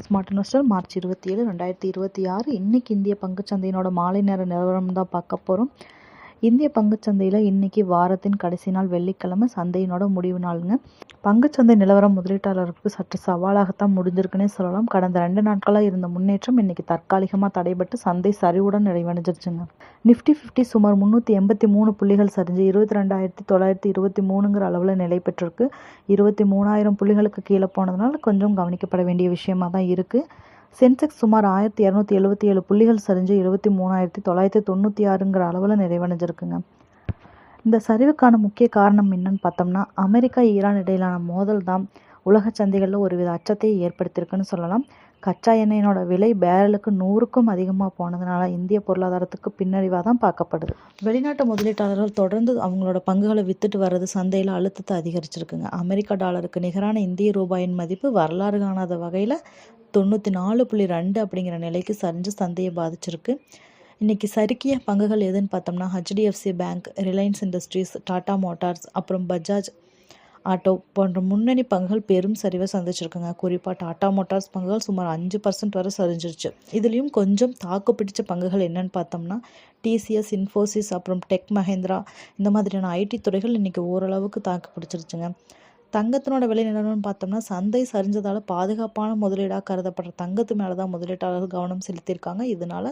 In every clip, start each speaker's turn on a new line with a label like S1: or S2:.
S1: Smart investor March 27, 2026. இன்றைக்கி இந்திய பங்குச்சந்தையினோட மாலை நேர நிலவரம் தான் பார்க்க போகிறோம். இந்திய பங்குச்சந்தையில் இன்றைக்கி வாரத்தின் கடைசி நாள் வெள்ளிக்கிழமை சந்தையினோட முடிவு நாளுங்க. பங்குச்சந்தை நிலவரம் முதலீட்டாளருக்கு சற்று சவாலாகத்தான் முடிஞ்சிருக்குன்னே சொல்லலாம். கடந்த 2 நாட்களாக இருந்த முன்னேற்றம் இன்றைக்கி தற்காலிகமாக தடைபட்டு சந்தை சரிவுடன் நிறைவடைஞ்சிருச்சுங்க. நிஃப்டி 50 சுமார் 383 புள்ளிகள் சரிஞ்சு 22,923ங்கிற அளவில் நிலை பெற்றிருக்கு. 23,000 புள்ளிகளுக்கு கீழே போனதுனால கொஞ்சம் கவனிக்கப்பட வேண்டிய விஷயமா தான் இருக்குது. சென்செக்ஸ் சுமார் 1,277 புள்ளிகள் சரிஞ்சு 23,996ங்கிற அளவில் நிறைவடைஞ்சிருக்குங்க. இந்த சரிவுக்கான முக்கிய காரணம் என்னன்னு பார்த்தோம்னா, அமெரிக்கா ஈரான் இடையிலான மோதல் தான் உலக சந்தைகளில் ஒருவித அச்சத்தை ஏற்படுத்தியிருக்குன்னு சொல்லலாம். கச்சா எண்ணெயினோட விலை பேரலுக்கு 100க்கும் அதிகமாக போனதுனால இந்திய பொருளாதாரத்துக்கு பின்னடைவாக தான் பார்க்கப்படுது. வெளிநாட்டு முதலீட்டாளர்கள் தொடர்ந்து அவங்களோட பங்குகளை வித்துட்டு வர்றது சந்தையில் அழுத்தத்தை அதிகரிச்சிருக்குங்க. அமெரிக்க டாலருக்கு நிகரான இந்திய ரூபாயின் மதிப்பு வரலாறு காணாத வகையில் 94.2 அப்படிங்கிற நிலைக்கு சரிஞ்சு சந்தையை பாதிச்சிருக்கு. இன்றைக்கி சறுக்கிய பங்குகள் எதுன்னு பார்த்தோம்னா, HDFC bank, Reliance industries, Tata Motors, அப்புறம் பஜாஜ் ஆட்டோ போன்ற முன்னணி பங்குகள் பெரும் சரிவை சந்திச்சிருக்குங்க. குறிப்பாக டாடா மோட்டார்ஸ் பங்குகள் சுமார் 5% வரை சரிஞ்சிருச்சு. இதுலேயும் கொஞ்சம் தாக்கு பிடிச்ச பங்குகள் என்னன்னு பார்த்தோம்னா, TCS, இன்ஃபோசிஸ், அப்புறம் டெக் மஹேந்திரா இந்த மாதிரியான IT துறைகள் இன்றைக்கி ஓரளவுக்கு தாக்கு பிடிச்சிருச்சுங்க. தங்கத்தினோட விலை நிலவரம்னு பார்த்தோம்னா, சந்தை சரிஞ்சதால் பாதுகாப்பான முதலீடாக கருதப்படுற தங்கத்து மேலே தான் முதலீட்டாளர்கள் கவனம் செலுத்தியிருக்காங்க. இதனால்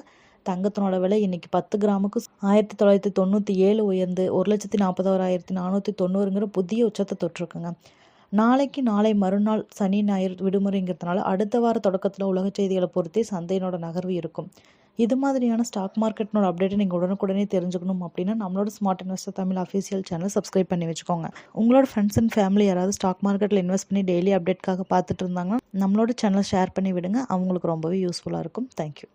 S1: தங்கத்தினோட விலை இன்றைக்கி 10 கிராமுக்கு 1997 உயர்ந்து 1,40,490ங்கிற புதிய உச்சத்தை தொட்டிருக்குங்க. நாளை மறுநாள் சனி ஞாயிறு விடுமுறைங்கிறதுனால அடுத்த வார தொடக்கத்தில் உலக செய்திகளை பொறுத்தே சந்தையினோட நகர்வு இருக்கும். இது மாதிரியான ஸ்டாக் மார்க்கெட்னோட அப்டேட்டை நீங்கள் உடனுக்குடனே தெரிஞ்சுக்கணும் அப்படின்னா நம்மளோட smart investor Tamil official channel subscribe பண்ணி வச்சுக்கோங்க. உங்களோட ஃப்ரெண்ட்ஸ் அண்ட் ஃபேமிலி யாராவது ஸ்டாக் மார்க்கெட்டில் இன்வெஸ்ட் பண்ணி டெய்லி அப்டேட்காக பார்த்துட்டு இருந்தாங்கன்னா நம்மளோட சேனலை ஷேர் பண்ணி விடுங்க. அவங்களுக்கு ரொம்பவே யூஸ்ஃபுல்லாக இருக்கும். தேங்க்யூ.